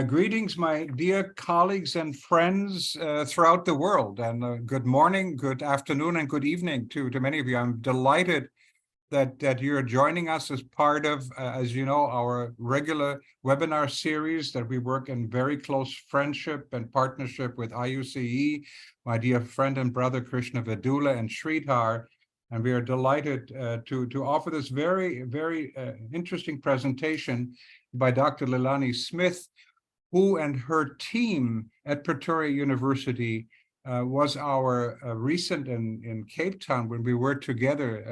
Greetings, my dear colleagues and friends throughout the world, and good morning, good afternoon, and good evening to many of you. I'm delighted that you're joining us as part of, as you know, our regular webinar series that we work in very close friendship and partnership with IUCEE, my dear friend and brother Krishna Vedula and Sridhar. And we are delighted to offer this very interesting presentation by Dr. Lelanie Smith, who and her team at Pretoria University was our recent in Cape Town when we were together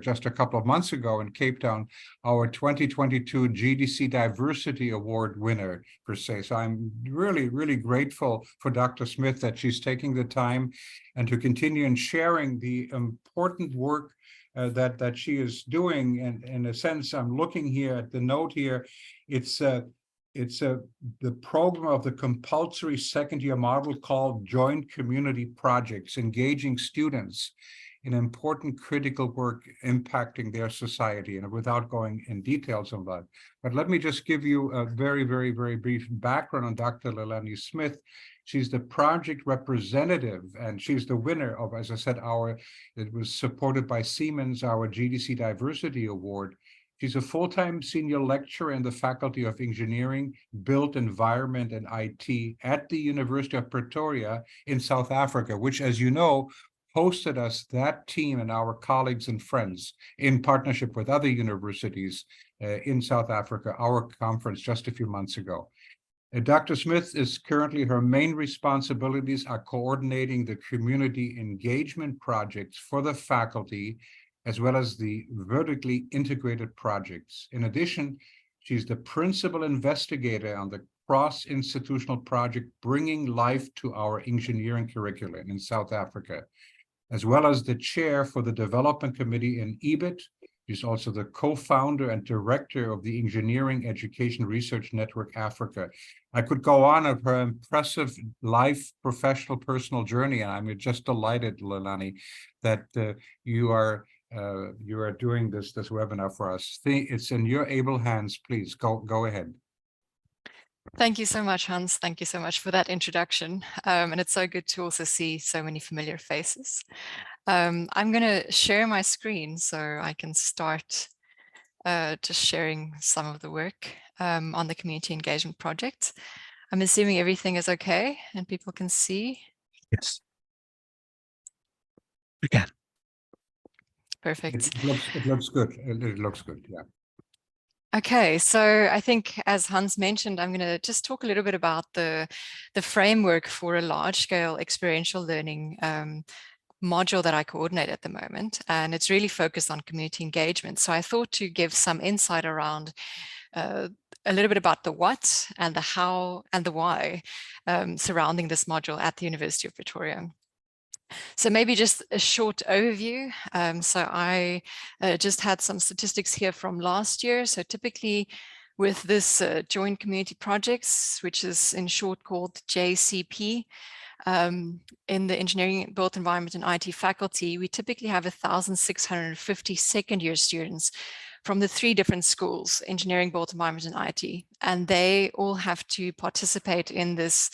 just a couple of months ago in Cape Town, our 2022 GEDC Diversity Award winner, per se. So I'm really grateful for Dr. Smith that she's taking the time and to continue and sharing the important work that she is doing. And in a sense, I'm looking here at the note here, it's the program of the compulsory second-year model called Joint Community Projects, engaging students in important critical work impacting their society. And without going in details on that, but let me just give you a very brief background on Dr. Lelanie Smith. She's the project representative, and she's the winner of, as I said, it was supported by Siemens, our GEDC Diversity Award. She's a full-time senior lecturer in the Faculty of Engineering, Built Environment, and IT at the University of Pretoria in South Africa, which, as you know, hosted us, that team and our colleagues and friends, in partnership with other universities in South Africa, our conference just a few months ago. Dr. Smith is currently, her main responsibilities are coordinating the community engagement projects for the faculty, as well as the vertically integrated projects. In addition, she's the principal investigator on the cross-institutional project Bringing Life to Our Engineering Curriculum in South Africa, as well as the chair for the development committee in EBIT. She's also the co-founder and director of the Engineering Education Research Network Africa. I could go on of her impressive life, professional, personal journey, and I'm just delighted, Lelanie, that you are doing this webinar for us. It's in your able hands. Please go ahead. Thank you so much, Hans. Thank you so much for that introduction. And it's so good to also see so many familiar faces. I'm going to share my screen so I can start just sharing some of the work on the community engagement project. I'm assuming everything is okay and people can see. Yes, we can. Perfect. It looks good. It looks good, yeah. Okay, so I think, as Hans mentioned, I'm going to just talk a little bit about the framework for a large-scale experiential learning module that I coordinate at the moment, and it's really focused on community engagement. So I thought to give some insight around a little bit about the what and the how and the why surrounding this module at the University of Pretoria. So maybe just a short overview. So I just had some statistics here from last year. So typically with this joint community projects, which is in short called JCP, in the engineering, built environment and IT faculty, we typically have 1,650 second-year students from the 3 different schools, engineering, built environment and IT, and they all have to participate in this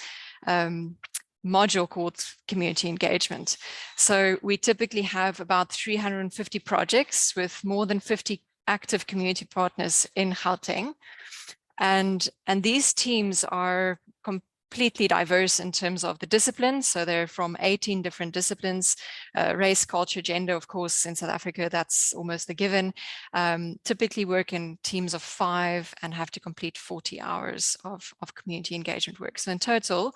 module called community engagement. So we typically have about 350 projects with more than 50 active community partners in Gauteng. And these teams are completely diverse in terms of the disciplines. So they're from 18 different disciplines, race, culture, gender, of course, in South Africa, that's almost a given. Typically work in teams of 5 and have to complete 40 hours of community engagement work. So in total,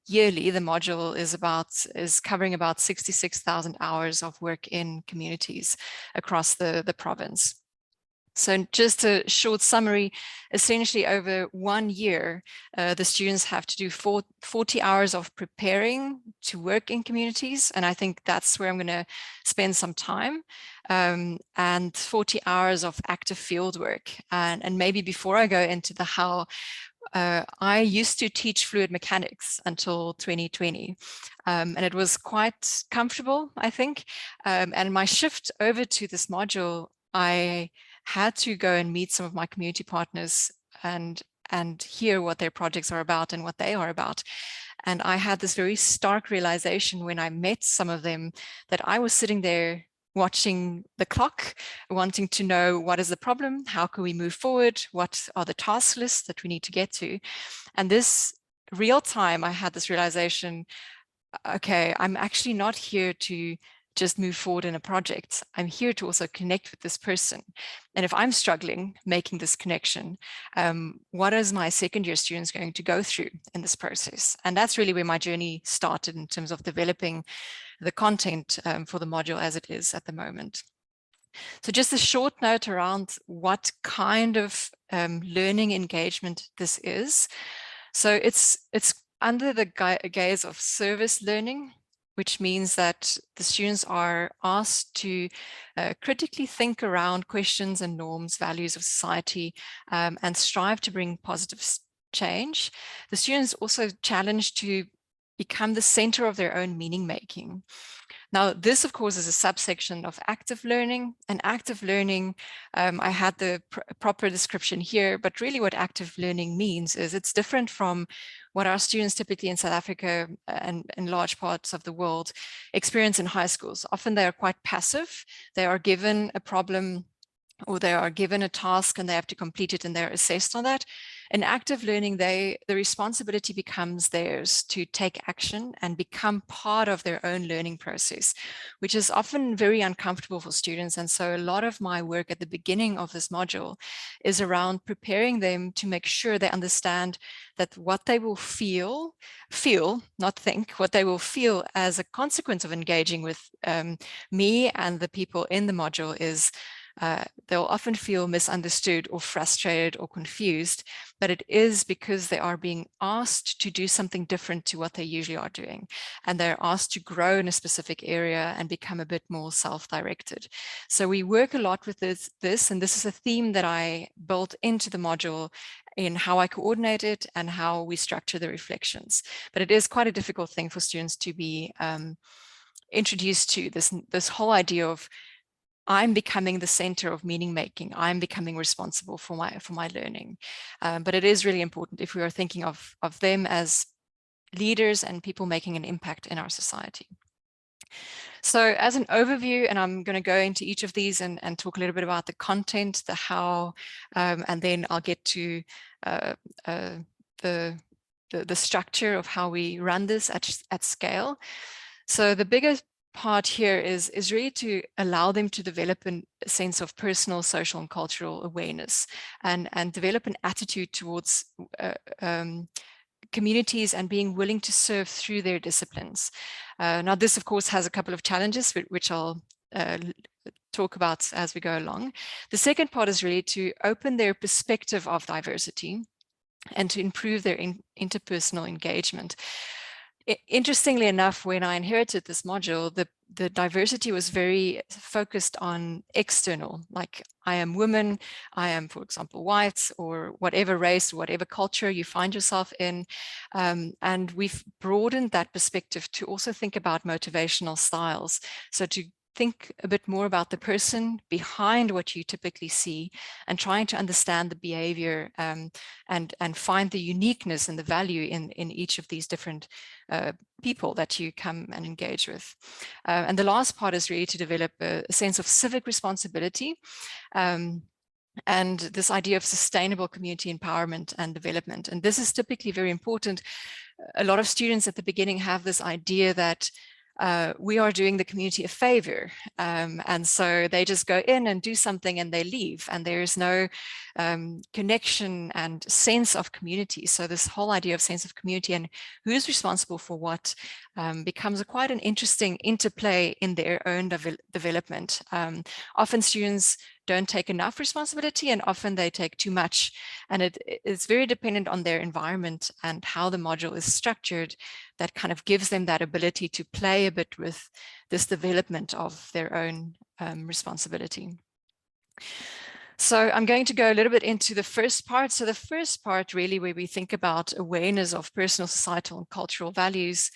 yearly, the module is covering about 66,000 hours of work in communities across the province. So just a short summary, essentially over 1 year, the students have to do 40 hours of preparing to work in communities. And I think that's where I'm going to spend some time, and 40 hours of active field work. And maybe before I go into the how, I used to teach fluid mechanics until 2020, and it was quite comfortable, I think. And my shift over to this module, I had to go and meet some of my community partners and and hear what their projects are about and what they are about. And I had this very stark realization when I met some of them that I was sitting there watching the clock, wanting to know what is the problem, how can we move forward, what are the task lists that we need to get to. And this real time, I had this realization, okay, I'm actually not here to just move forward in a project. I'm here to also connect with this person. And if I'm struggling making this connection, what is my second year students going to go through in this process? And that's really where my journey started in terms of developing the content for the module as it is at the moment. So just a short note around what kind of learning engagement this is. So it's under the gaze of service learning, which means that the students are asked to critically think around questions and norms, values of society, and strive to bring positive change. The students also challenged to become the center of their own meaning making. Now, this, of course, is a subsection of active learning. And active learning, I had the proper description here, but really what active learning means is it's different from what our students typically in South Africa and in large parts of the world experience in high schools. Often they are quite passive. They are given a problem or they are given a task and they have to complete it and they're assessed on that. In active learning, the responsibility becomes theirs to take action and become part of their own learning process, which is often very uncomfortable for students. And so a lot of my work at the beginning of this module is around preparing them to make sure they understand that what they will feel, not think, what they will feel as a consequence of engaging with me and the people in the module is they'll often feel misunderstood or frustrated or confused, but it is because they are being asked to do something different to what they usually are doing. And they're asked to grow in a specific area and become a bit more self-directed. So we work a lot with this, and this is a theme that I built into the module in how I coordinate it and how we structure the reflections. But it is quite a difficult thing for students to be introduced to, this whole idea of I'm becoming the center of meaning making. I'm becoming responsible for my learning. But it is really important if we are thinking of them as leaders and people making an impact in our society. So as an overview, and I'm going to go into each of these and talk a little bit about the content, the how, and then I'll get to the structure of how we run this at scale. So the biggest part here is really to allow them to develop a sense of personal, social, and cultural awareness and develop an attitude towards communities and being willing to serve through their disciplines. Now, this, of course, has a couple of challenges, which I'll talk about as we go along. The second part is really to open their perspective of diversity and to improve their interpersonal engagement. Interestingly enough, when I inherited this module, the diversity was very focused on external, like I am woman, I am, for example, white, or whatever race, whatever culture you find yourself in. And we've broadened that perspective to also think about motivational styles. So to think a bit more about the person behind what you typically see and trying to understand the behavior and find the uniqueness and the value in each of these different people that you come and engage with. And the last part is really to develop a sense of civic responsibility and this idea of sustainable community empowerment and development. And this is typically very important. A lot of students at the beginning have this idea that we are doing the community a favor. And so they just go in and do something and they leave, and there's no connection and sense of community. So this whole idea of sense of community and who's responsible for what becomes quite an interesting interplay in their own development. Often students don't take enough responsibility, and often they take too much, and it's very dependent on their environment and how the module is structured that kind of gives them that ability to play a bit with this development of their own responsibility. So I'm going to go a little bit into the first part. So the first part really where we think about awareness of personal, societal, and cultural values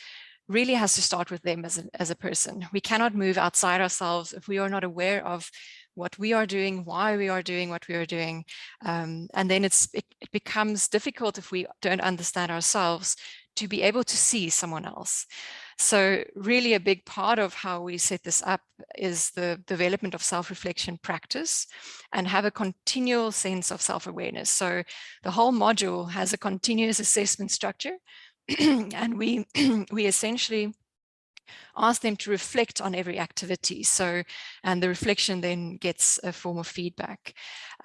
really has to start with them as a person. We cannot move outside ourselves if we are not aware of what we are doing, why we are doing what we are doing. And then it becomes difficult if we don't understand ourselves to be able to see someone else. So really a big part of how we set this up is the development of self-reflection practice and have a continual sense of self-awareness. So the whole module has a continuous assessment structure and we essentially ask them to reflect on every activity. So, and the reflection then gets a form of feedback.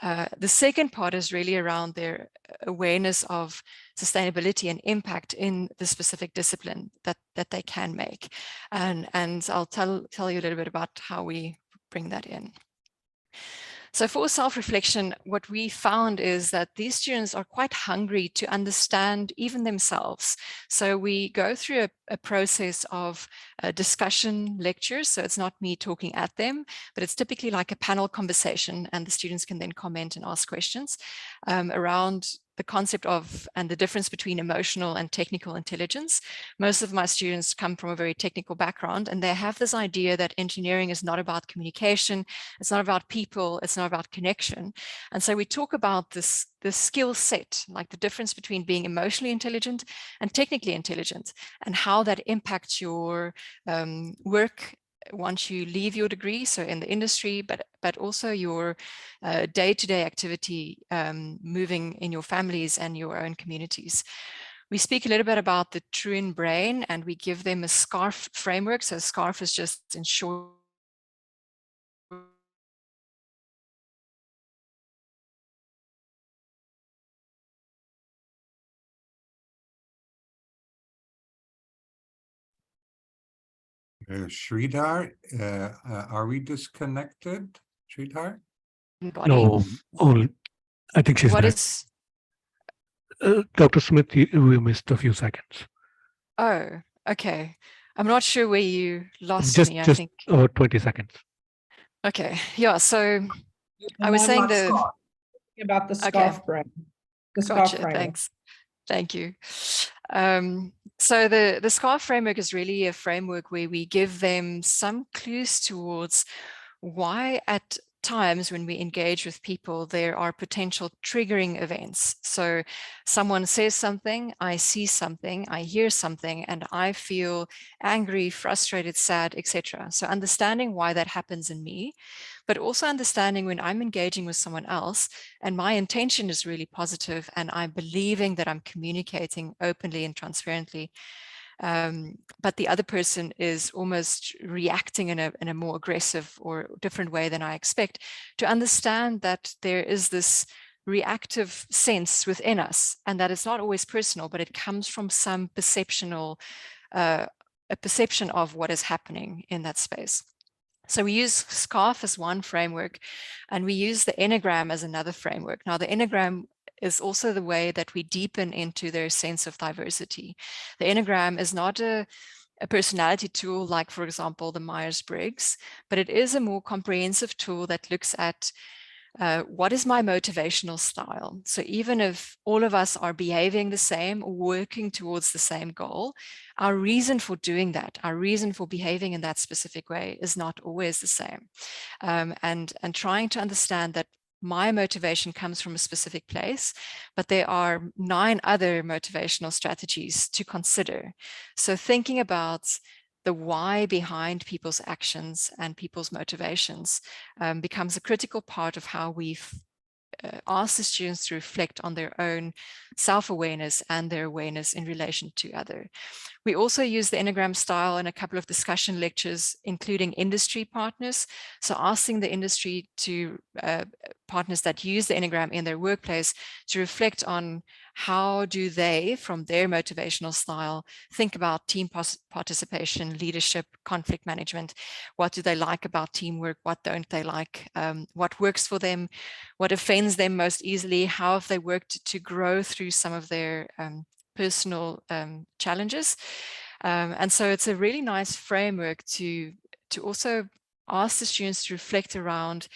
The second part is really around their awareness of sustainability and impact in the specific discipline that they can make. And I'll tell you a little bit about how we bring that in. So for self-reflection, what we found is that these students are quite hungry to understand even themselves. So we go through a process of discussion lectures. So it's not me talking at them, but it's typically like a panel conversation, and the students can then comment and ask questions around the concept of and the difference between emotional and technical intelligence. Most of my students come from a very technical background, and they have this idea that engineering is not about communication, it's not about people, it's not about connection. And so we talk about this skill set, like the difference between being emotionally intelligent and technically intelligent, and how that impacts your work once you leave your degree, so in the industry, but also your day-to-day activity moving in your families and your own communities. We speak a little bit about the Truan brain, and we give them a SCARF framework. So SCARF is just in short Sridhar, are we disconnected, Sridhar? body. No, I think she's What back. is Dr. Smith, we missed a few seconds. Oh, okay. I'm not sure where you lost Just me, I think. 20 seconds. Okay, yeah, so I was I'm saying not about the SCARF brain. The SCARF framework. Thanks. Thank you. So the SCARF framework is really a framework where we give them some clues towards why at times when we engage with people, there are potential triggering events. So someone says something, I see something, I hear something, and I feel angry, frustrated, sad, etc. So understanding why that happens in me, but also understanding when I'm engaging with someone else and my intention is really positive and I'm believing that I'm communicating openly and transparently, but the other person is almost reacting in a more aggressive or different way than I expect, to understand that there is this reactive sense within us and that it's not always personal, but it comes from some a perception of what is happening in that space. So we use SCARF as one framework, and we use the Enneagram as another framework. Now, the Enneagram is also the way that we deepen into their sense of diversity. The Enneagram is not a personality tool like, for example, the Myers-Briggs, but it is a more comprehensive tool that looks at what is my motivational style? So even if all of us are behaving the same, working towards the same goal, our reason for doing that, our reason for behaving in that specific way is not always the same. And trying to understand that my motivation comes from a specific place, but there are 9 other motivational strategies to consider. So thinking about the why behind people's actions and people's motivations becomes a critical part of how we've asked the students to reflect on their own self-awareness and their awareness in relation to other. We also use the Enneagram style in a couple of discussion lectures, including industry partners. So asking the industry to partners that use the Enneagram in their workplace to reflect on how do they, from their motivational style, think about team participation, leadership, conflict management. What do they like about teamwork? What don't they like? What works for them? What offends them most easily? How have they worked to grow through some of their personal challenges? And so it's a really nice framework to also ask the students to reflect around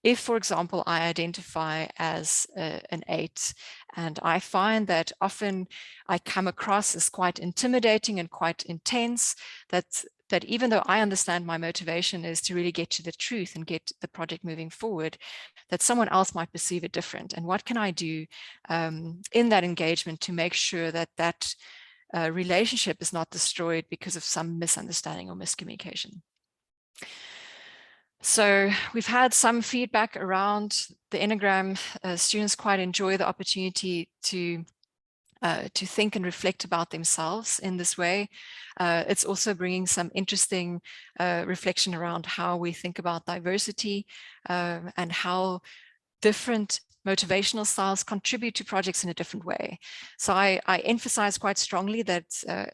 if, for example, I identify as an 8, and I find that often I come across as quite intimidating and quite intense, that even though I understand my motivation is to really get to the truth and get the project moving forward, that someone else might perceive it different. And what can I do in that engagement to make sure that that relationship is not destroyed because of some misunderstanding or miscommunication? So we've had some feedback around the Enneagram. Students quite enjoy the opportunity to think and reflect about themselves in this way. It's also bringing some interesting reflection around how we think about diversity and how different motivational styles contribute to projects in a different way. So I emphasize quite strongly that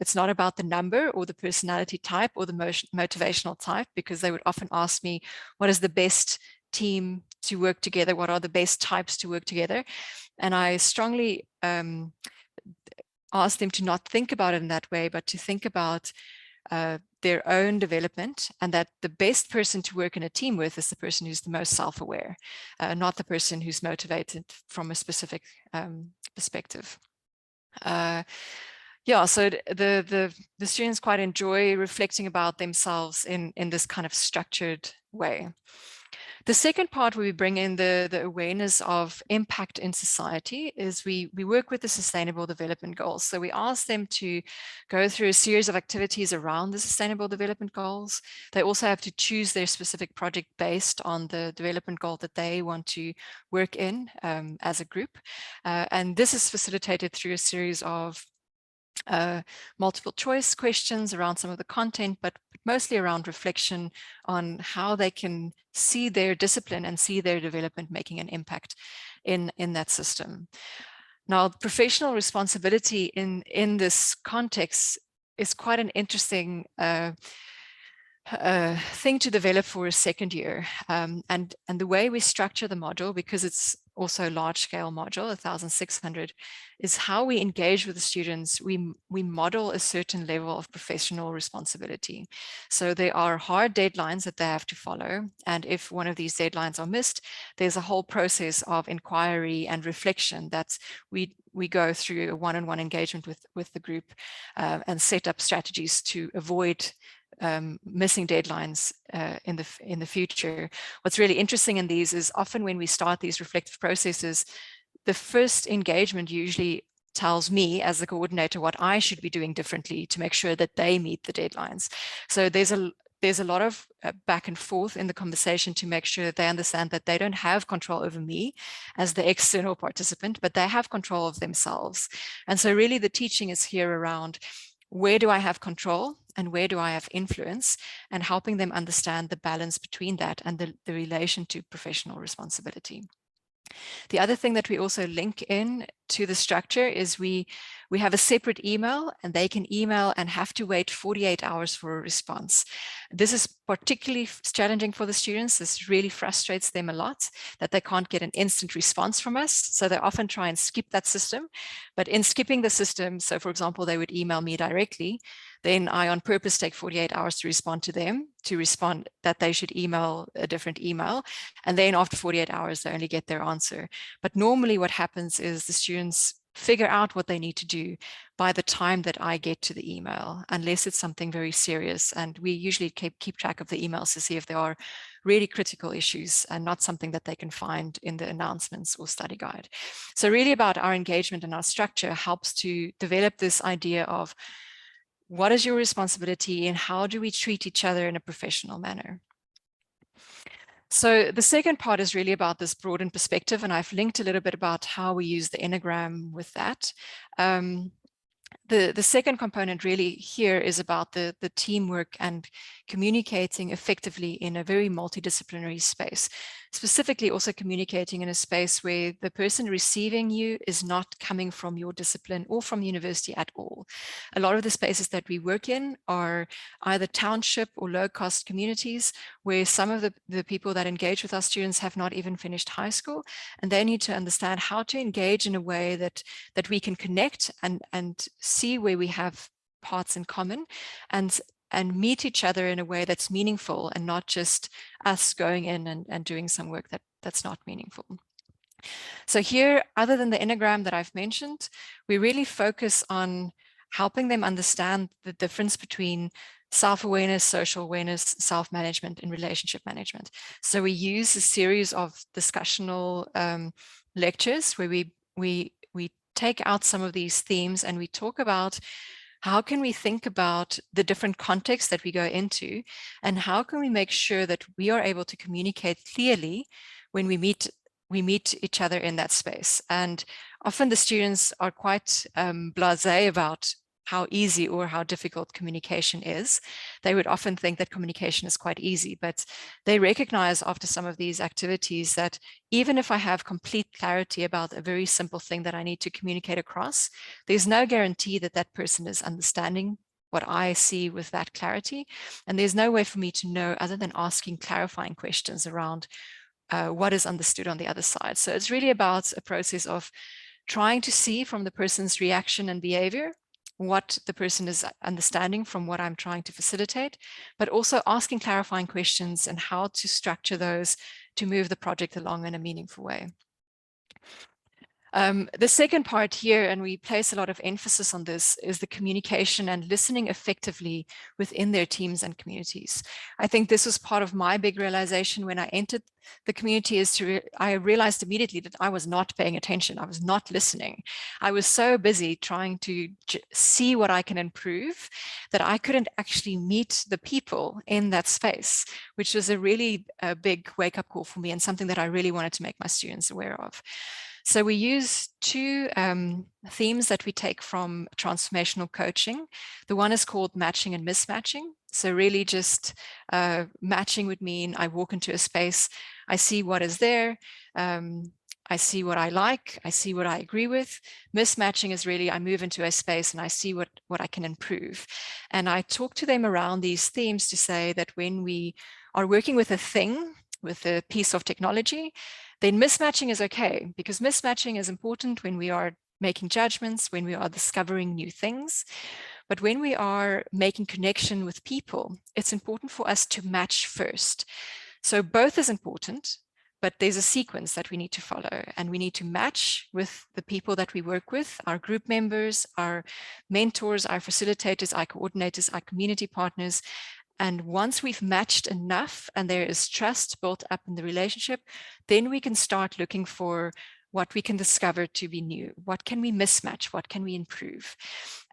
it's not about the number or the personality type or the motivational type, because they would often ask me, what is the best team to work together? What are the best types to work together? And I strongly ask them to not think about it in that way, but to think about their own development, and that the best person to work in a team with is the person who's the most self-aware, not the person who's motivated from a specific perspective. Yeah, so the students quite enjoy reflecting about themselves in this kind of structured way. The second part where we bring in the awareness of impact in society is we work with the Sustainable Development Goals. So we ask them to go through a series of activities around the Sustainable Development Goals. They also have to choose their specific project based on the development goal that they want to work in as a group. And this is facilitated through a series of multiple choice questions around some of the content, but mostly around reflection on how they can see their discipline and see their development making an impact in that system. Now, professional responsibility in this context is quite an interesting thing to develop for a second year. And the way we structure the module, because it's also a large scale module, 1,600, is how we engage with the students. We model a certain level of professional responsibility. So there are hard deadlines that they have to follow. And if one of these deadlines are missed, there's a whole process of inquiry and reflection that we go through a one-on-one engagement with the group and set up strategies to avoid missing deadlines in the future. What's really interesting in these is often when we start these reflective processes, the first engagement usually tells me as the coordinator what I should be doing differently to make sure that they meet the deadlines. So there's a lot of back and forth in the conversation to make sure that they understand that they don't have control over me as the external participant, but they have control of themselves. And so really the teaching is here around where do I have control and where do I have influence, and helping them understand the balance between that and the relation to professional responsibility. The other thing that we also link in to the structure is we have a separate email, and they can email and have to wait 48 hours for a response. This is particularly challenging for the students. This really frustrates them a lot that they can't get an instant response from us. So they often try and skip that system. But in skipping the system, so for example, they would email me directly, then I on purpose take 48 hours to respond to them, to respond that they should email a different email. And then after 48 hours, they only get their answer. But normally what happens is the students figure out what they need to do by the time that I get to the email, unless it's something very serious. And we usually keep track of the emails to see if there are really critical issues and not something that they can find in the announcements or study guide. So really about our engagement and our structure helps to develop this idea of what is your responsibility and how do we treat each other in a professional manner. So the second part is really about this broadened perspective, and I've linked a little bit about how we use the Enneagram with that. The second component really here is about the teamwork and communicating effectively in a very multidisciplinary space, specifically also communicating in a space where the person receiving you is not coming from your discipline or from university at all. A lot of the spaces that we work in are either township or low-cost communities where some of the people that engage with our students have not even finished high school, and they need to understand how to engage in a way that we can connect and see where we have parts in common and meet each other in a way that's meaningful and not just us going in and doing some work that that's not meaningful. So here, other than the Enneagram that I've mentioned, we really focus on helping them understand the difference between self-awareness, social awareness, self-management, and relationship management. So we use a series of discussional lectures where we take out some of these themes and we talk about how can we think about the different contexts that we go into, and how can we make sure that we are able to communicate clearly when we meet each other in that space. And often the students are quite blasé about how easy or how difficult communication is. They would often think that communication is quite easy, but they recognize after some of these activities that even if I have complete clarity about a very simple thing that I need to communicate across, there's no guarantee that that person is understanding what I see with that clarity. And there's no way for me to know other than asking clarifying questions around what is understood on the other side. So it's really about a process of trying to see from the person's reaction and behavior what the person is understanding from what I'm trying to facilitate, but also asking clarifying questions and how to structure those to move the project along in a meaningful way. The second part here, and we place a lot of emphasis on this, is the communication and listening effectively within their teams and communities. I think this was part of my big realization when I entered the community, is I realized immediately that I was not paying attention. I was not listening. I was so busy trying to see what I can improve that I couldn't actually meet the people in that space, which was a really big wake-up call for me and something that I really wanted to make my students aware of. So we use two themes that we take from transformational coaching. The one is called matching and mismatching. So really just matching would mean I walk into a space, I see what is there, I see what I like, I see what I agree with. Mismatching is really I move into a space and I see what I can improve. And I talk to them around these themes to say that when we are working with a thing, with a piece of technology, then mismatching is okay, because mismatching is important when we are making judgments, when we are discovering new things. But when we are making connection with people, it's important for us to match first. So both is important, but there's a sequence that we need to follow, and we need to match with the people that we work with, our group members, our mentors, our facilitators, our coordinators, our community partners. And once we've matched enough and there is trust built up in the relationship, then we can start looking for what we can discover to be new. What can we mismatch? What can we improve?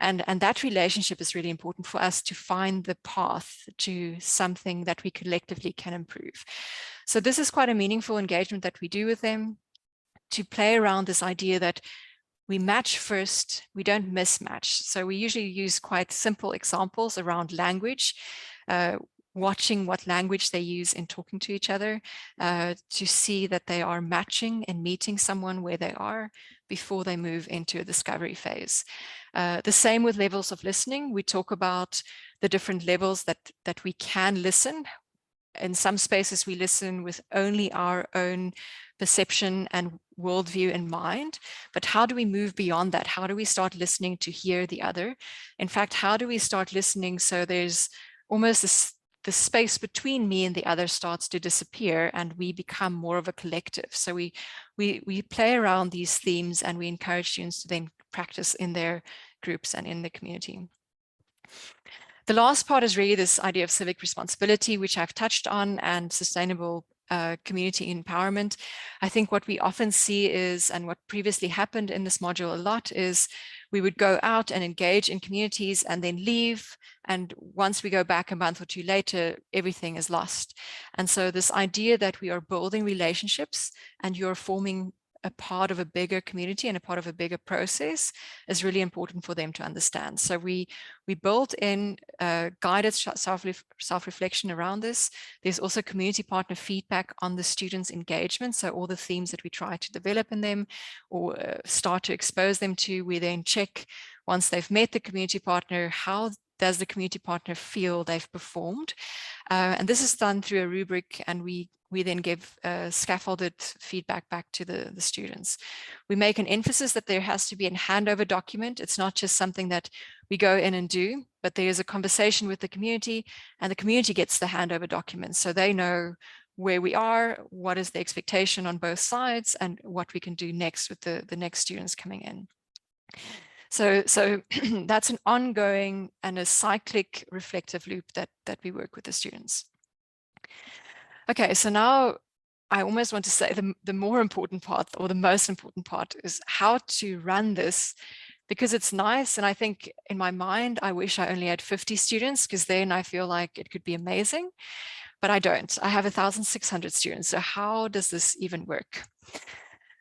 And that relationship is really important for us to find the path to something that we collectively can improve. So this is quite a meaningful engagement that we do with them, to play around this idea that we match first, we don't mismatch. So we usually use quite simple examples around language, watching what language they use in talking to each other, to see that they are matching and meeting someone where they are before they move into a discovery phase. The same with levels of listening. We talk about the different levels that we can listen. In some spaces, we listen with only our own perception and worldview in mind. But how do we move beyond that? How do we start listening to hear the other? In fact, how do we start listening so there's almost the space between me and the other starts to disappear and we become more of a collective? So we play around these themes and we encourage students to then practice in their groups and in the community. The last part is really this idea of civic responsibility, which I've touched on, and sustainable community empowerment. I think what we often see is, and what previously happened in this module a lot, is we would go out and engage in communities and then leave. And once we go back a month or two later, everything is lost. And so this idea that we are building relationships and you're forming a part of a bigger community and a part of a bigger process is really important for them to understand. So we built in guided self-reflection around this. There's also community partner feedback on the students' engagement. So all the themes that we try to develop in them or start to expose them to, we then check once they've met the community partner, how does the community partner feel they've performed? And this is done through a rubric, and we then give scaffolded feedback back to the students. We make an emphasis that there has to be a handover document. It's not just something that we go in and do, but there is a conversation with the community, and the community gets the handover document. So they know where we are, what is the expectation on both sides, and what we can do next with the next students coming in. So that's an ongoing and a cyclic reflective loop that we work with the students. Okay, so now I almost want to say the more important part, or the most important part, is how to run this, because it's nice. And I think in my mind, I wish I only had 50 students, because then I feel like it could be amazing, but I don't. I have 1,600 students. So how does this even work?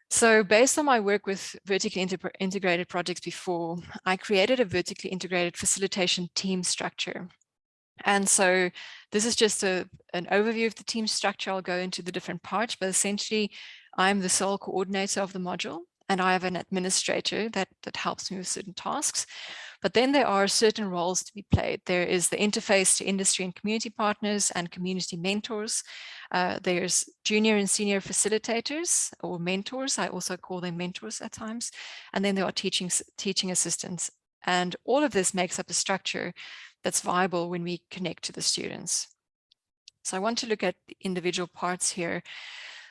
So based on my work with vertically integrated projects before, I created a vertically integrated facilitation team structure. And so this is just an overview of the team structure. I'll go into the different parts, but essentially I'm the sole coordinator of the module, and I have an administrator that helps me with certain tasks. But then there are certain roles to be played. There is the interface to industry and community partners and community mentors. There's junior and senior facilitators or mentors. I also call them mentors at times. And then there are teaching assistants. And all of this makes up a structure that's viable when we connect to the students. So I want to look at the individual parts here.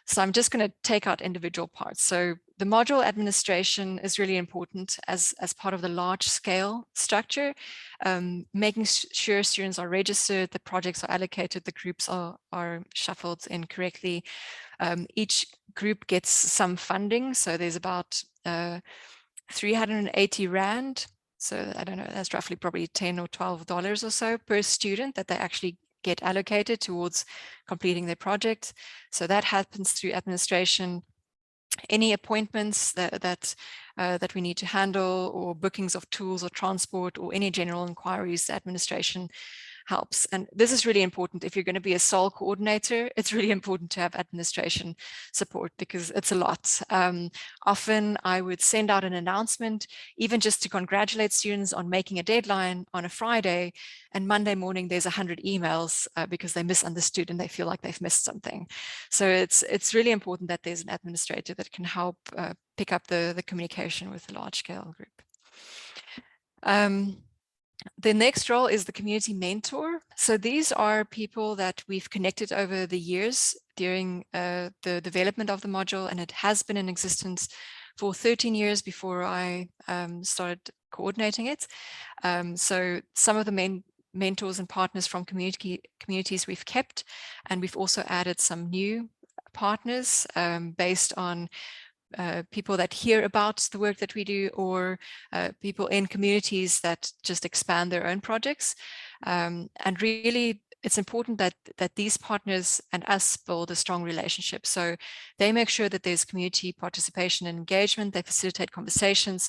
So I'm just going to take out individual parts. So the module administration is really important as part of the large scale structure, making sure students are registered, the projects are allocated, the groups are shuffled in correctly. Each group gets some funding. So there's about 380 Rand. So I don't know, that's roughly probably $10 or $12 or so per student that they actually get allocated towards completing their project. So that happens through administration. Any appointments that we need to handle, or bookings of tools or transport, or any general inquiries, the administration helps. And this is really important. If you're going to be a sole coordinator, it's really important to have administration support, because it's a lot. Often I would send out an announcement, even just to congratulate students on making a deadline on a Friday, and Monday morning there's 100 emails because they misunderstood and they feel like they've missed something. So it's really important that there's an administrator that can help pick up the communication with the large scale group. The next role is the community mentor. So these are people that we've connected over the years during the development of the module, and it has been in existence for 13 years before I started coordinating it. So some of the mentors and partners from communities we've kept, and we've also added some new partners based on people that hear about the work that we do, or people in communities that just expand their own projects. And really, it's important that these partners and us build a strong relationship. So they make sure that there's community participation and engagement. They facilitate conversations.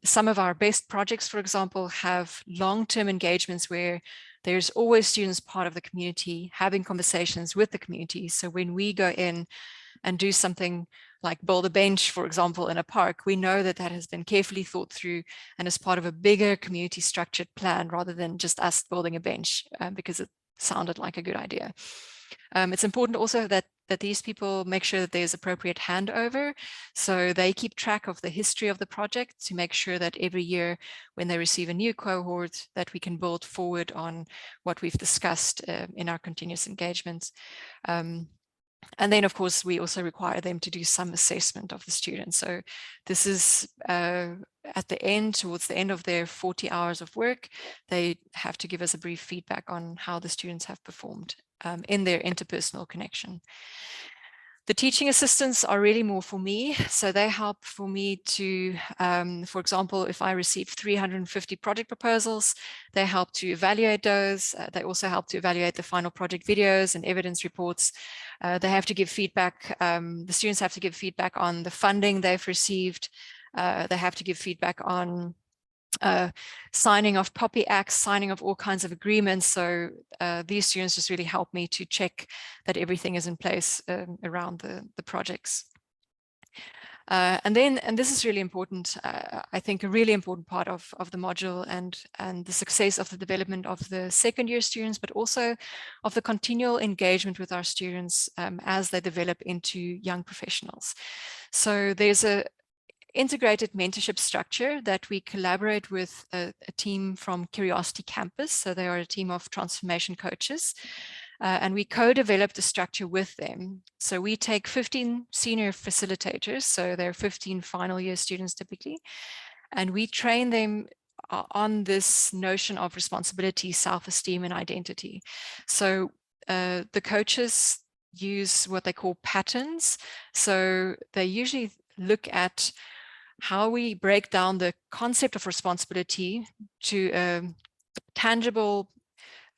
Some of our best projects, for example, have long-term engagements where there's always students part of the community having conversations with the community. So when we go in and do something like build a bench, for example, in a park, we know that that has been carefully thought through and is part of a bigger community structured plan, rather than just us building a bench because it sounded like a good idea. It's important also that these people make sure that there's appropriate handover. So they keep track of the history of the project to make sure that every year when they receive a new cohort, that we can build forward on what we've discussed in our continuous engagements. And then, of course, we also require them to do some assessment of the students. So this is at the end, towards the end of their 40 hours of work, they have to give us a brief feedback on how the students have performed in their interpersonal connection. The teaching assistants are really more for me. So they help for me to, for example, if I receive 350 project proposals, they help to evaluate those. They also help to evaluate the final project videos and evidence reports. They have to give feedback. The students have to give feedback on the funding they've received. They have to give feedback on signing of POPI acts, signing of all kinds of agreements. So these students just really help me to check that everything is in place around the projects. And this is really important, I think a really important part of the module and the success of the development of the second year students, but also of the continual engagement with our students as they develop into young professionals. So there's a integrated mentorship structure that we collaborate with a team from Curiosity Campus. So they are a team of transformation coaches. and we co-developed the structure with them. So we take 15 senior facilitators, so they're 15 final year students typically, and we train them on this notion of responsibility, self-esteem, and identity. So the coaches use what they call patterns. So they usually look at how we break down the concept of responsibility to a tangible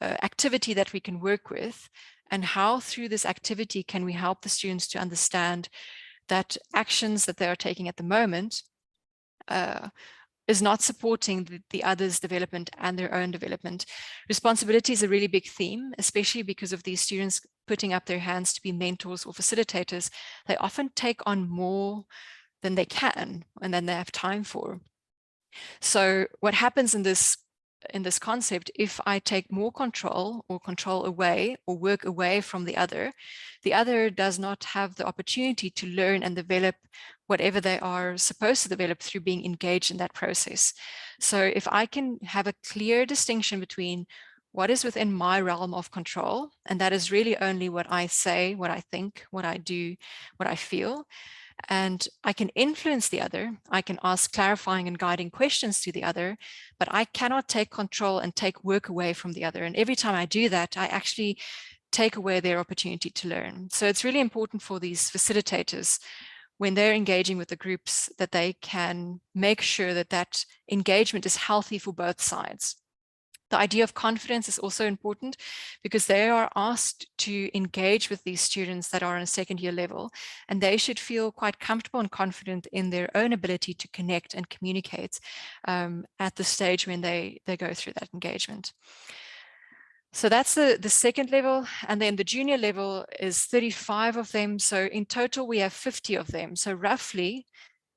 activity that we can work with, and how through this activity can we help the students to understand that actions that they are taking at the moment is not supporting the others' development and their own development. Responsibility is a really big theme, especially because of these students putting up their hands to be mentors or facilitators. They often take on more than they can and then they have time for. So what happens in this concept, if I take more control or control away or work away from the other does not have the opportunity to learn and develop whatever they are supposed to develop through being engaged in that process. So if I can have a clear distinction between what is within my realm of control, and that is really only what I say, what I think, what I do, what I feel, and I can influence the other, I can ask clarifying and guiding questions to the other, but I cannot take control and take work away from the other. And every time I do that, I actually take away their opportunity to learn. So it's really important for these facilitators, when they're engaging with the groups, that they can make sure that that engagement is healthy for both sides. The idea of confidence is also important, because they are asked to engage with these students that are on a second year level, and they should feel quite comfortable and confident in their own ability to connect and communicate at the stage when they go through that engagement. So that's the second level, and then the junior level is 35 of them. So in total, we have 50 of them. So roughly,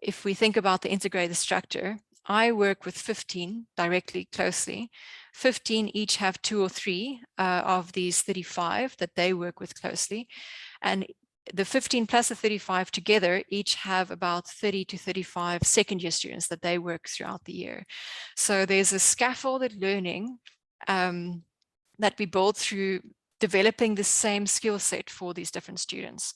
if we think about the integrated structure, I work with 15 directly, closely. 15 each have 2 or 3 of these 35 that they work with closely. And the 15 plus the 35 together each have about 30 to 35 second year students that they work throughout the year. So there's a scaffolded learning that we build through developing the same skill set for these different students.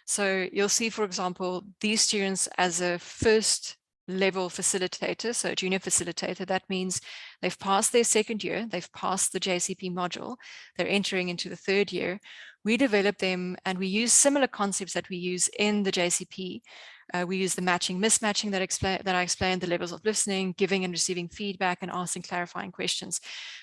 So you'll see, for example, these students as a first level facilitator, so a junior facilitator, that means they've passed their second year, they've passed the JCP module, they're entering into the third year. We develop them and we use similar concepts that we use in the JCP. We use the matching, mismatching that I explained, the levels of listening, giving and receiving feedback, and asking clarifying questions.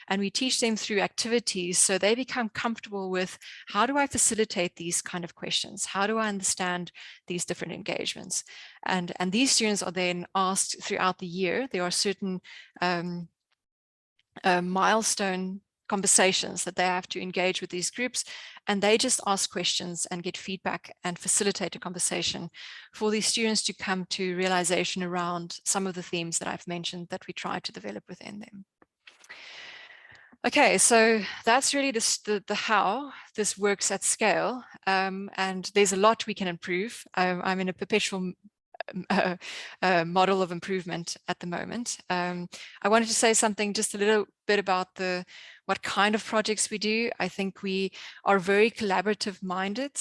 And we teach them through activities so they become comfortable with, how do I facilitate these kind of questions? How do I understand these different engagements? And these students are then asked throughout the year. There are certain milestone conversations that they have to engage with these groups, and they just ask questions and get feedback and facilitate a conversation for these students to come to realization around some of the themes that I've mentioned that we try to develop within them. Okay, so that's really the how this works at scale, and there's a lot we can improve. I'm in a perpetual model of improvement at the moment. I wanted to say something just a little bit about what kind of projects we do. I think we are very collaborative minded.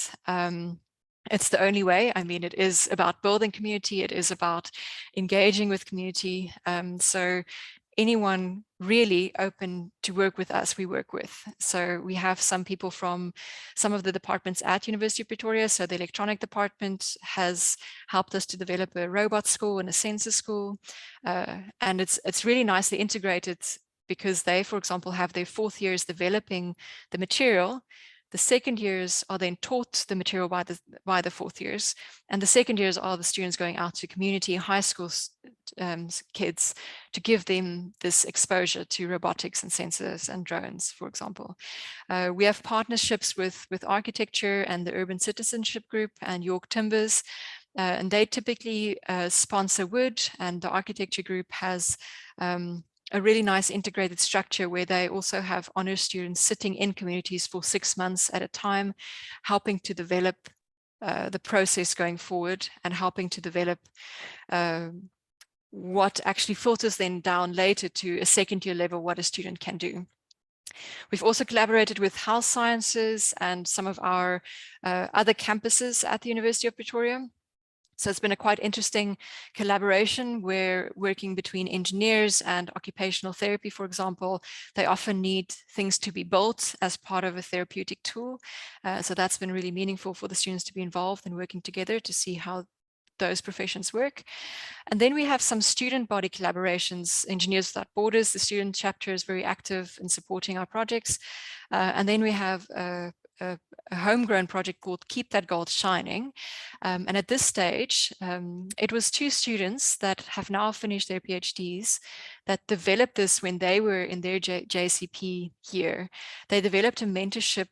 It's the only way. I mean, it is about building community. It is about engaging with community. So anyone really open to work with us, we work with. So we have some people from some of the departments at University of Pretoria. So the electronic department has helped us to develop a robot school and a sensor school. And it's really nicely integrated, because they, for example, have their 4th years developing the material. The second years are then taught the material by the 4th years, and the second years are the students going out to community high school kids to give them this exposure to robotics and sensors and drones, for example. We have partnerships with architecture and the Urban Citizenship Group and York Timbers, and they typically sponsor wood, and the architecture group has a really nice integrated structure where they also have honor students sitting in communities for 6 months at a time, helping to develop the process going forward, and helping to develop what actually filters then down later to a second year level, what a student can do. We've also collaborated with health sciences and some of our other campuses at the University of Pretoria. So it's been a quite interesting collaboration where working between engineers and occupational therapy, for example, they often need things to be built as part of a therapeutic tool. So that's been really meaningful for the students to be involved in working together to see how those professions work. And then we have some student body collaborations. Engineers Without Borders, the student chapter, is very active in supporting our projects. And then we have a homegrown project called Keep That Gold Shining. And at this stage, it was 2 students that have now finished their PhDs that developed this when they were in their JCP year. They developed a mentorship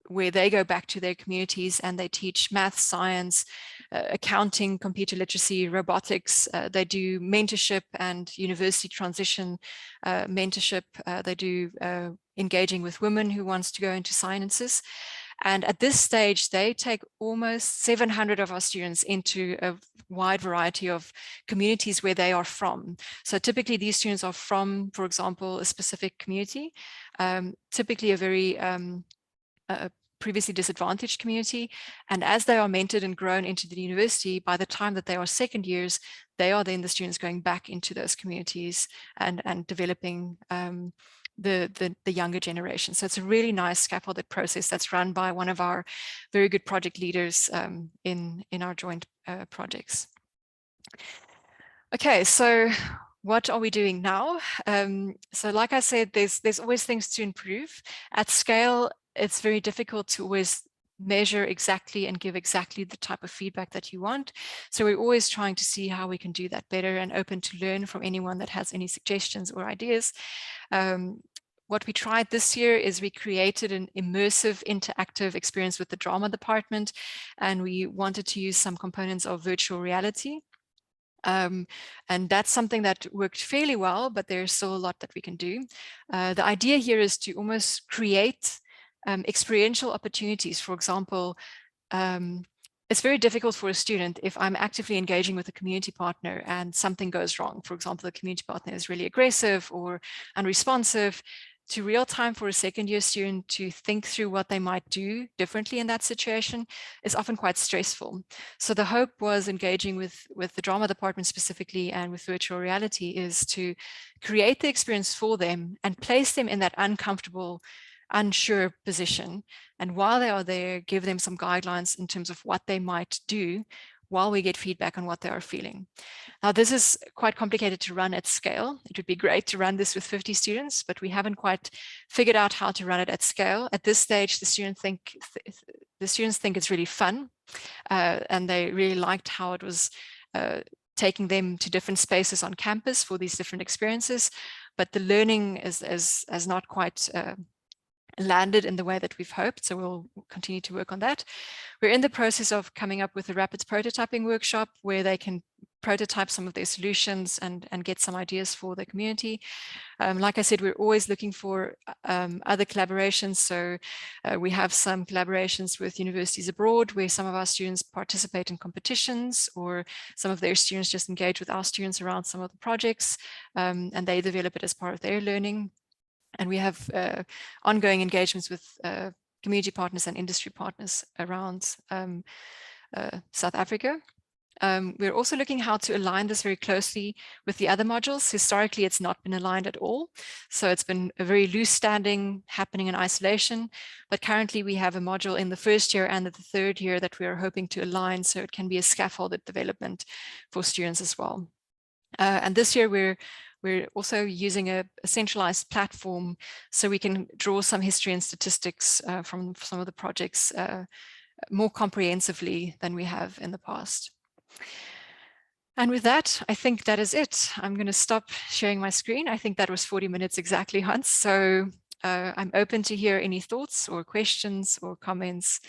where they go back to their communities and they teach math, science, accounting, computer literacy, robotics. They do mentorship and university transition mentorship. They do engaging with women who wants to go into sciences. And at this stage, they take almost 700 of our students into a wide variety of communities where they are from. So typically these students are from, for example, a specific community, typically a very a previously disadvantaged community. And as they are mentored and grown into the university, by the time that they are second years, they are then the students going back into those communities and developing the younger generation. So it's a really nice scaffolded process that's run by one of our very good project leaders in our joint projects. Okay, so what are we doing now? So like I said, there's always things to improve. At scale, it's very difficult to always measure exactly and give exactly the type of feedback that you want. So we're always trying to see how we can do that better and open to learn from anyone that has any suggestions or ideas. What we tried this year is we created an immersive interactive experience with the drama department, and we wanted to use some components of virtual reality. And that's something that worked fairly well, but there's still a lot that we can do. The idea here is to almost create experiential opportunities. For example, it's very difficult for a student if I'm actively engaging with a community partner and something goes wrong. For example, the community partner is really aggressive or unresponsive. To real time for a second year student to think through what they might do differently in that situation is often quite stressful. So the hope was engaging with the drama department specifically and with virtual reality is to create the experience for them and place them in that uncomfortable, unsure position. And while they are there, give them some guidelines in terms of what they might do while we get feedback on what they are feeling. Now, this is quite complicated to run at scale. It would be great to run this with 50 students, but we haven't quite figured out how to run it at scale. At this stage, the students think it's really fun, and they really liked how it was taking them to different spaces on campus for these different experiences. But the learning is not quite landed in the way that we've hoped, so we'll continue to work on that. We're in the process of coming up with a rapid prototyping workshop where they can prototype some of their solutions and get some ideas for the community. Like I said, we're always looking for other collaborations. So we have some collaborations with universities abroad where some of our students participate in competitions, or some of their students just engage with our students around some of the projects, and they develop it as part of their learning. And we have ongoing engagements with community partners and industry partners around South Africa. We're also looking how to align this very closely with the other modules. Historically, it's not been aligned at all. So it's been a very loose standing, happening in isolation. But currently we have a module in the first year and the third year that we are hoping to align so it can be a scaffolded development for students as well. And this year we're also using a centralized platform so we can draw some history and statistics from some of the projects more comprehensively than we have in the past. And with that, I think that is it. I'm going to stop sharing my screen. I think that was 40 minutes exactly, Hans. So I'm open to hear any thoughts or questions or comments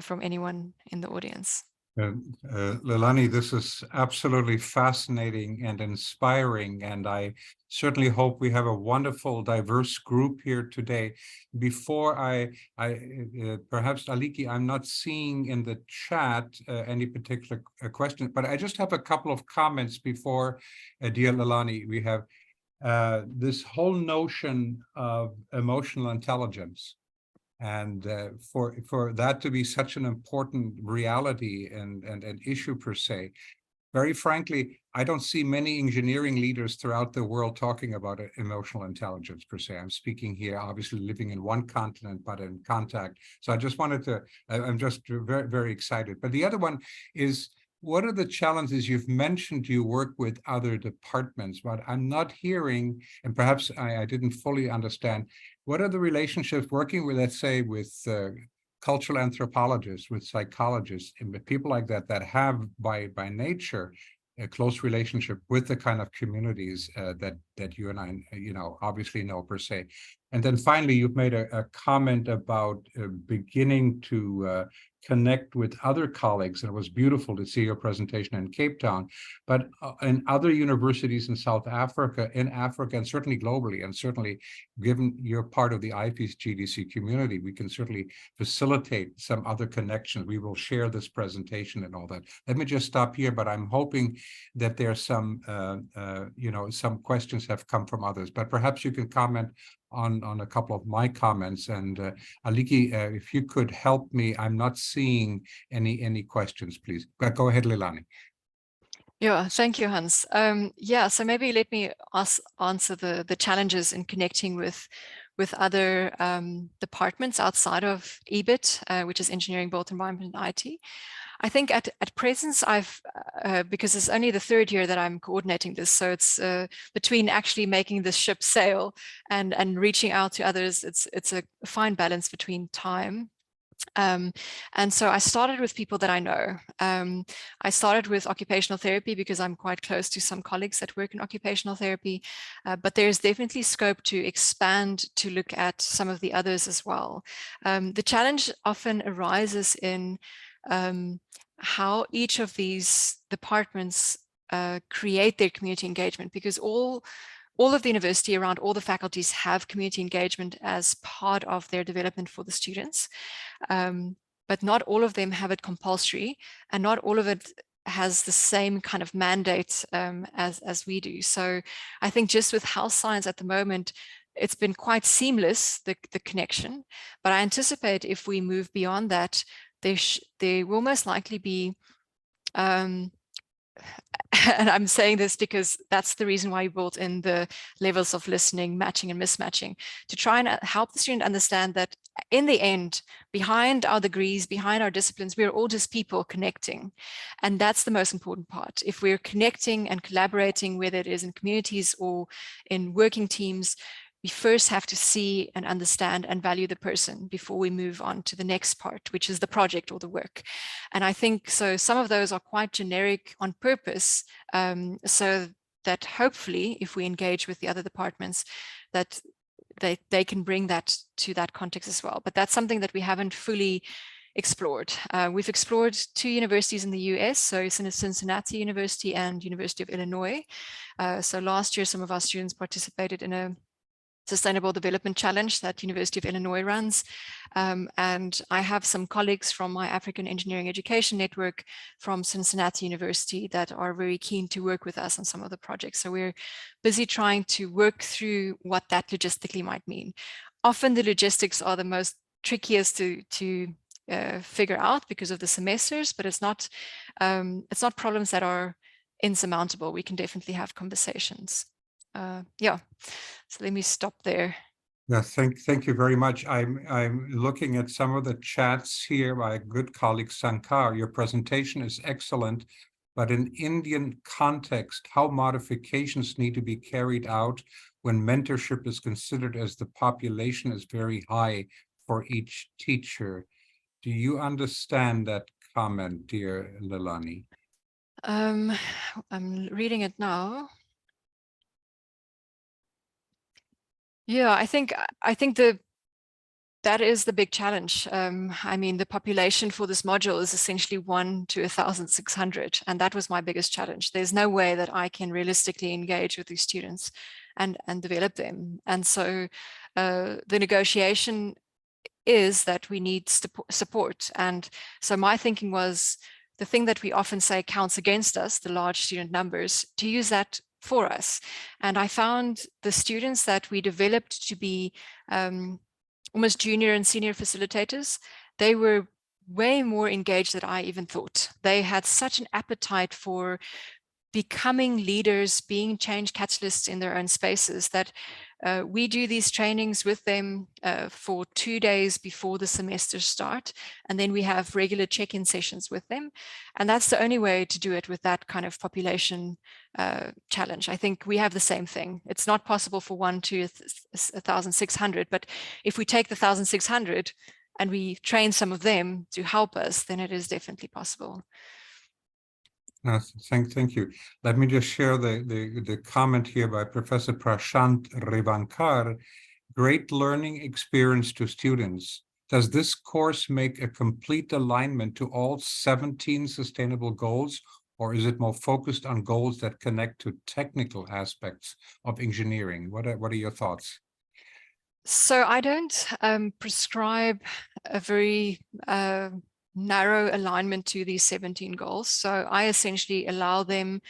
from anyone in the audience. Lelanie, this is absolutely fascinating and inspiring, and I certainly hope we have a wonderful, diverse group here today. Before perhaps Aliki, I'm not seeing in the chat any particular question, but I just have a couple of comments before, dear Lelanie. We have this whole notion of emotional intelligence, and for that to be such an important reality and an issue per se. Very frankly, I don't see many engineering leaders throughout the world talking about emotional intelligence per se. I'm speaking here, obviously living in one continent, but in contact. So I just wanted to, I'm just very, very excited. But the other one is, what are the challenges? You've mentioned you work with other departments, but I'm not hearing, and perhaps I didn't fully understand, what are the relationships working with, let's say, with cultural anthropologists, with psychologists, and with people like that, that have by nature a close relationship with the kind of communities that you and I, obviously know per se. And then finally, you've made a comment about beginning to connect with other colleagues, and it was beautiful to see your presentation in Cape Town, but in other universities in South Africa, in Africa, and certainly globally, and certainly given you're part of the IFEES GEDC community, we can certainly facilitate some other connections. We will share this presentation and all that. Let me just stop here, but I'm hoping that there's some, some questions have come from others, but perhaps you can comment on a couple of my comments. And Aliki, if you could help me, I'm not seeing any questions, please. But go ahead, Lelanie. Yeah, thank you, Hans. Yeah, so maybe let me answer the challenges in connecting with other departments outside of EBIT, which is engineering, built environment, and IT. I think at present, I've because it's only the third year that I'm coordinating this, so it's between actually making this ship sail and reaching out to others. It's a fine balance between time. And so I started with people that I know. I started with occupational therapy because I'm quite close to some colleagues that work in occupational therapy, but there's definitely scope to expand to look at some of the others as well. The challenge often arises in how each of these departments create their community engagement, because all of the university around all the faculties have community engagement as part of their development for the students. But not all of them have it compulsory, and not all of it has the same kind of mandate as we do. So I think just with health science at the moment, it's been quite seamless, the connection, but I anticipate if we move beyond that, there will most likely be, and I'm saying this because that's the reason why we brought in the levels of listening, matching and mismatching, to try and help the student understand that in the end, behind our degrees, behind our disciplines, we're all just people connecting. And that's the most important part. If we're connecting and collaborating, whether it is in communities or in working teams, we first have to see and understand and value the person before we move on to the next part, which is the project or the work. And I think so some of those are quite generic on purpose, so that hopefully if we engage with the other departments, that they can bring that to that context as well. But that's something that we haven't fully explored. We've explored 2 universities in the US, so Cincinnati University and University of Illinois. So last year, some of our students participated in a Sustainable Development Challenge that University of Illinois runs. And I have some colleagues from my African Engineering Education Network from Cincinnati University that are very keen to work with us on some of the projects. So we're busy trying to work through what that logistically might mean. Often the logistics are the most trickiest to figure out because of the semesters, but it's not problems that are insurmountable. We can definitely have conversations. Yeah, so let me stop there. Yeah, thank you very much. I'm looking at some of the chats here by good colleague Sankar. Your presentation is excellent, but in Indian context, how modifications need to be carried out when mentorship is considered as the population is very high for each teacher. Do you understand that comment, dear Lelanie? I'm reading it now. Yeah, I think that is the big challenge. I mean, the population for this module is essentially 1 to 1,600, and that was my biggest challenge. There's no way that I can realistically engage with these students and develop them. And so the negotiation is that we need support. And so my thinking was the thing that we often say counts against us, the large student numbers, to use that for us. And I found the students that we developed to be almost junior and senior facilitators, they were way more engaged than I even thought. They had such an appetite for becoming leaders, being change catalysts in their own spaces, that we do these trainings with them for 2 days before the semester start. And then we have regular check-in sessions with them. And that's the only way to do it with that kind of population challenge. I think we have the same thing. It's not possible for 1 to 1,600, but if we take the 1,600 and we train some of them to help us, then it is definitely possible. Thank you. Let me just share the comment here by Professor Prashant Revankar. Great learning experience to students. Does this course make a complete alignment to all 17 sustainable goals, or is it more focused on goals that connect to technical aspects of engineering? What are your thoughts? So I don't prescribe a very narrow alignment to these 17 goals. So I essentially allow them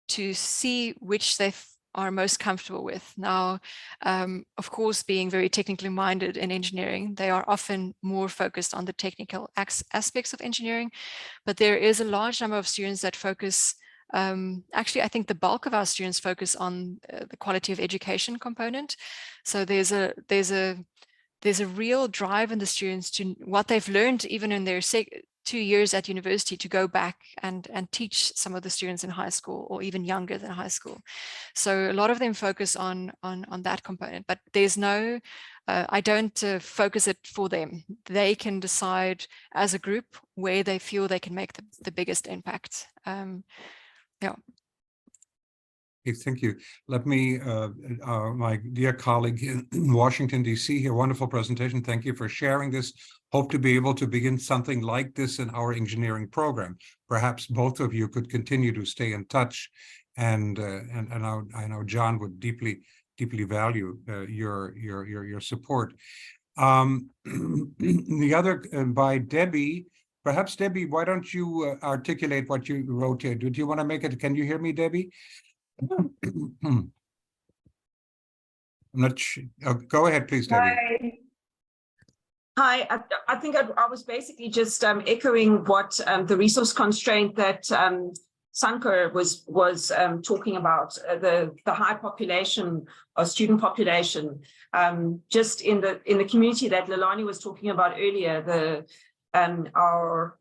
to see which they are most comfortable with. Now, of course, being very technically minded in engineering, they are often more focused on the technical aspects of engineering, but there is a large number of students that focus, actually, I think the bulk of our students focus on the quality of education component. So there's a real drive in the students to what they've learned, even in their 2 years at university, to go back and teach some of the students in high school or even younger than high school. So a lot of them focus on that component, but there's no, I don't focus it for them. They can decide as a group where they feel they can make the biggest impact. Yeah. Okay, thank you. Let me, my dear colleague in Washington, D.C. here, wonderful presentation. Thank you for sharing this. Hope to be able to begin something like this in our engineering program. Perhaps both of you could continue to stay in touch. And I know John would deeply value your support. The other by Debbie. Perhaps, Debbie, why don't you articulate what you wrote here? Do you want to make it? Can you hear me, Debbie? I'm not sure. Oh, go ahead, please, Debbie. Hi, I think I was basically just echoing what the resource constraint that Sanker was talking about, the high population or student population, just in the community that Lelanie was talking about earlier, our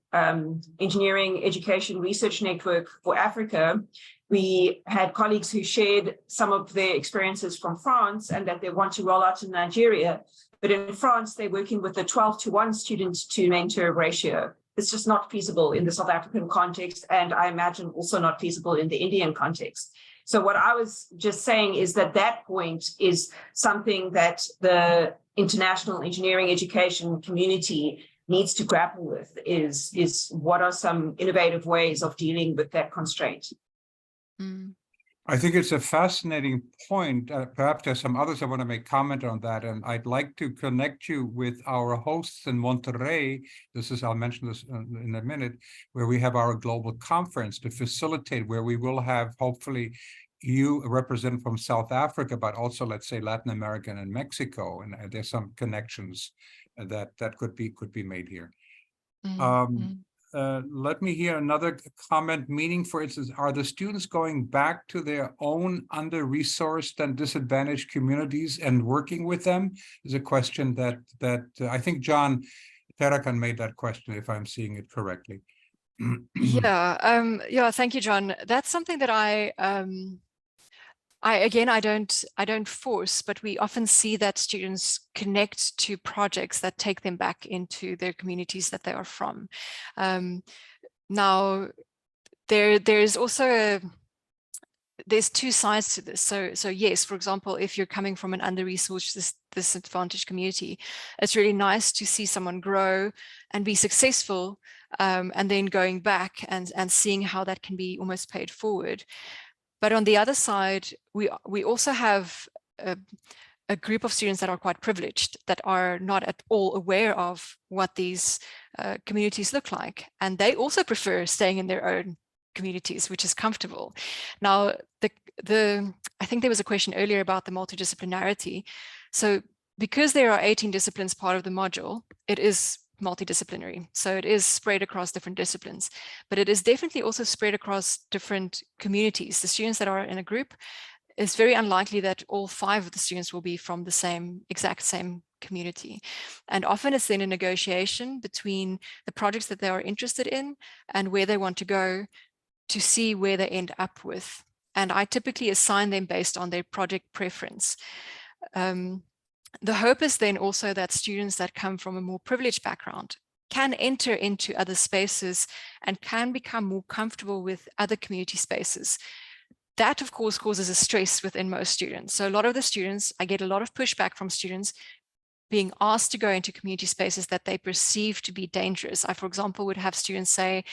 engineering education research network for Africa. We had colleagues who shared some of their experiences from France and that they want to roll out in Nigeria. But in France, they're working with a 12-to-1 student to mentor ratio. It's just not feasible in the South African context, and I imagine also not feasible in the Indian context. So what I was just saying is that point is something that the international engineering education community needs to grapple with, is what are some innovative ways of dealing with that constraint. I think it's a fascinating point. Perhaps there's some others I want to make comment on that, and I'd like to connect you with our hosts in Monterrey. I'll mention this in a minute, where we have our global conference to facilitate, where we will have hopefully you represent from South Africa, but also, let's say, Latin America and Mexico, and there's some connections that could be made here. Let me hear another comment. Meaning, for instance, are the students going back to their own under-resourced and disadvantaged communities and working with them? Is a question that I think John Terakan made that question, if I'm seeing it correctly. Yeah, thank you, John. That's something that I don't force, but we often see that students connect to projects that take them back into their communities that they are from. Now, there's also there's two sides to this. So yes, for example, if you're coming from an under-resourced, disadvantaged community, it's really nice to see someone grow and be successful, and then going back and seeing how that can be almost paid forward. But on the other side, we also have a group of students that are quite privileged, that are not at all aware of what these communities look like. And they also prefer staying in their own communities, which is comfortable. Now, I think there was a question earlier about the multidisciplinarity. So because there are 18 disciplines part of the module, it is multidisciplinary. So it is spread across different disciplines, but it is definitely also spread across different communities. The students that are in a group, it's very unlikely that all 5 of the students will be from the exact same community. And often it's then a negotiation between the projects that they are interested in and where they want to go to see where they end up with. And I typically assign them based on their project preference. The hope is then also that students that come from a more privileged background can enter into other spaces and can become more comfortable with other community spaces. That, of course, causes a stress within most students. So a lot of the students, I get a lot of pushback from students being asked to go into community spaces that they perceive to be dangerous. I, for example, would have students say,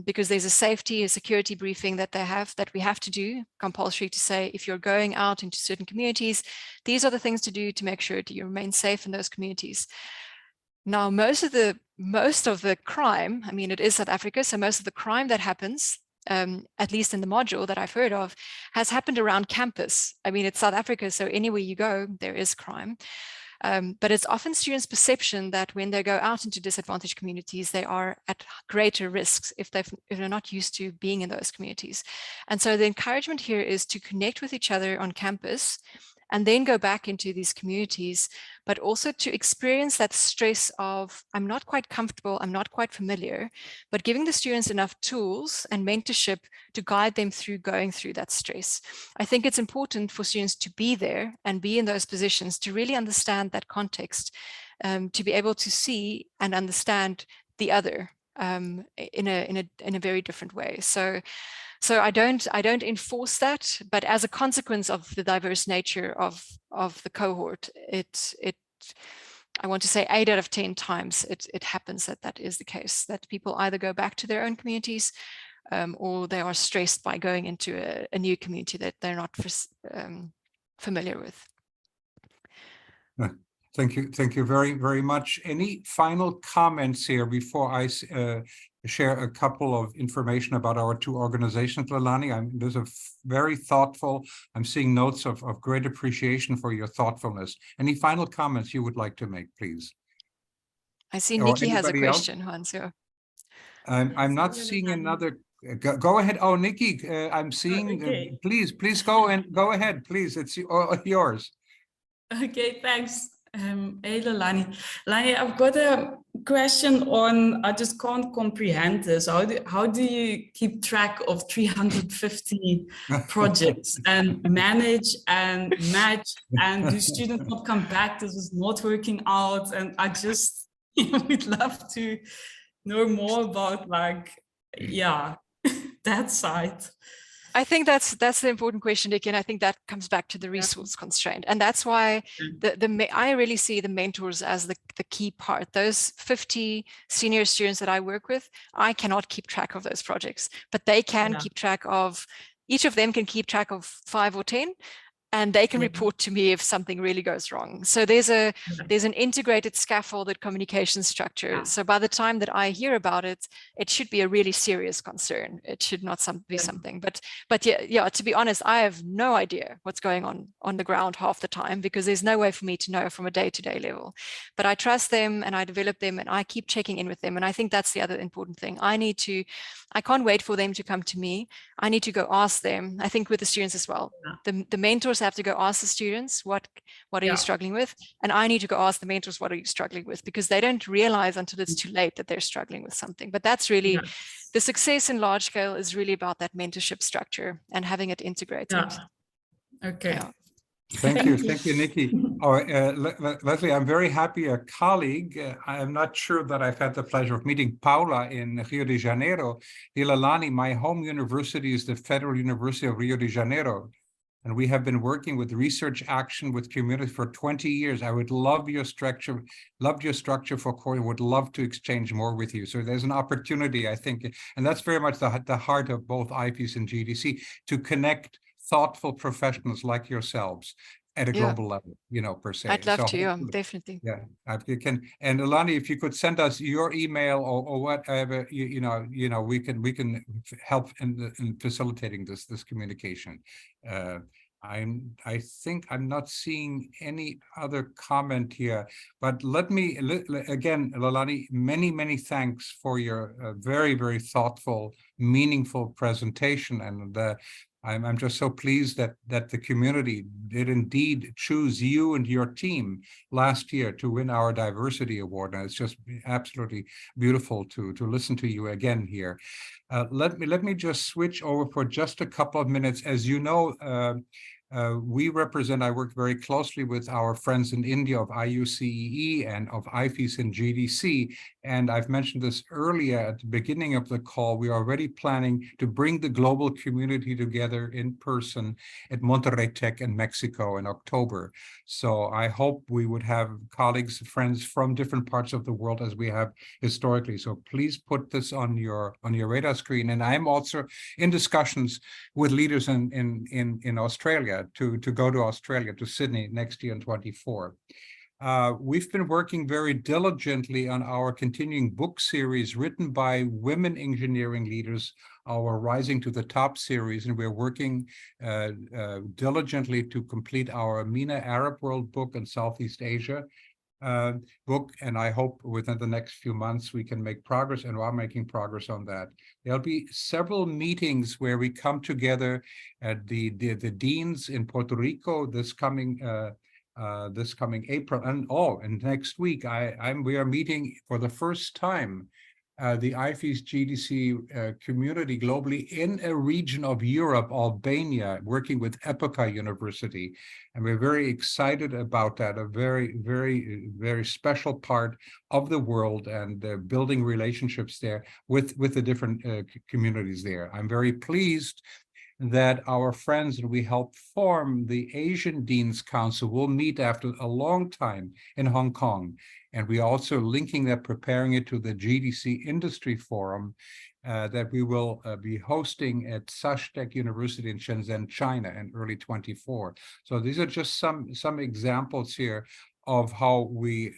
because there's a security briefing that we have to do, compulsory, to say, if you're going out into certain communities, these are the things to do to make sure that you remain safe in those communities. Now, most of the crime, I mean, it is South Africa, so most of the crime that happens, at least in the module that I've heard of, has happened around campus. I mean, it's South Africa, so anywhere you go, there is crime. But it's often students' perception that when they go out into disadvantaged communities, they are at greater risks if they're not used to being in those communities. And so the encouragement here is to connect with each other on campus and then go back into these communities, but also to experience that stress of, I'm not quite comfortable, I'm not quite familiar, but giving the students enough tools and mentorship to guide them through going through that stress. I think it's important for students to be there and be in those positions to really understand that context, to be able to see and understand the other in a very different way. So I don't enforce that, but as a consequence of the diverse nature of the cohort, I want to say 8 out of 10 times it happens that is the case, that people either go back to their own communities or they are stressed by going into a new community that they're not familiar with. Thank you very, very much. Any final comments here before I share a couple of information about our 2 organizations, Lelanie? There's a very thoughtful, I'm seeing notes of great appreciation for your thoughtfulness. Any final comments you would like to make, please? I see Nikki has a question, Hans. Yeah. I'm not seeing another. Go ahead. Oh, Nikki, I'm seeing. Okay. Please go ahead. Please, it's yours. Okay, thanks. Hey, Lelanie. Lelanie, I've got a question on, I just can't comprehend this. How do you keep track of 350 projects and manage and match, and do students not come back? This is not working out. And I just would love to know more about, like, yeah, that side. I think that's the important question, Nikki, and I think that comes back to the resource constraint. And that's why I really see the mentors as the key part. Those 50 senior students that I work with, I cannot keep track of those projects, but they can keep track of, each of them can keep track of 5 or 10, and they can report to me if something really goes wrong. So there's an integrated scaffolded communication structure. So by the time that I hear about it, it should be a really serious concern. It should not be something. But yeah, to be honest, I have no idea what's going on the ground half the time, because there's no way for me to know from a day-to-day level. But I trust them and I develop them and I keep checking in with them. And I think that's the other important thing. I can't wait for them to come to me. I need to go ask them. I think with the students as well. The mentors have to go ask the students, what are you struggling with? And I need to go ask the mentors, what are you struggling with? Because they don't realize until it's too late that they're struggling with something. But that's really, the success in large scale is really about that mentorship structure and having it integrated. Okay. Thank you, Nikki. Leslie, I'm very happy a colleague. I'm not sure that I've had the pleasure of meeting Paula in Rio de Janeiro. Lelanie, my home university is the Federal University of Rio de Janeiro. And we have been working with research action with community for 20 years. I would love your structure, for core, would love to exchange more with you. So there's an opportunity, I think, and that's very much the heart of both IFEES and GEDC, to connect thoughtful professionals like yourselves at a Yeah. global level, per se. I'd love So to, hopefully- definitely. Yeah, you can. And Lelanie, if you could send us your email or whatever, we can help in facilitating this communication. I think I'm not seeing any other comment here, but let me again, Lelanie, many thanks for your very, very thoughtful, meaningful presentation, and I'm just so pleased that the community did indeed choose you and your team last year to win our Diversity Award, and it's just absolutely beautiful to listen to you again here. Let me just switch over for just a couple of minutes. As you know, I work very closely with our friends in India of IUCEE and of IFEES and GEDC. And I've mentioned this earlier at the beginning of the call. We are already planning to bring the global community together in person at Monterrey Tech in Mexico in October. So I hope we would have colleagues, friends from different parts of the world as we have historically. So please put this on your radar screen. And I'm also in discussions with leaders in Australia to go to Australia, to Sydney next year in 24. We've been working very diligently on our continuing book series written by women engineering leaders, our Rising to the Top series, and we're working diligently to complete our MENA Arab World book and Southeast Asia book, and I hope within the next few months we can make progress, and are making progress on that. There'll be several meetings where we come together at the deans in Puerto Rico this coming April, and next week we are meeting for the first time the IFEES GEDC community globally in a region of Europe, Albania, working with Epoca University. And we're very excited about that, a very, very, very special part of the world, and building relationships there with the different communities there. I'm very pleased that our friends that we helped form the Asian Deans Council will meet after a long time in Hong Kong. And we also linking that, preparing it to the GDC Industry Forum that we will be hosting at Sashtec University in Shenzhen, China in early 24. So these are just some examples here of how we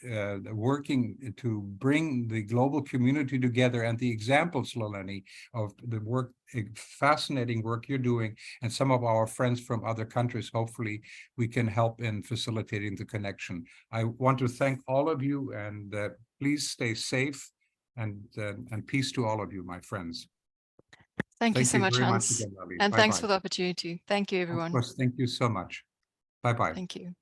working to bring the global community together, and the examples, Lelanie, of the work, fascinating work you're doing, and some of our friends from other countries. Hopefully we can help in facilitating the connection. I want to thank all of you, and please stay safe, and peace to all of you, my friends. Thank you so much, very Hans. again, Lali. And Bye-bye. thanks for the opportunity. Thank you, everyone. Of course, thank you so much. Bye-bye. Thank you.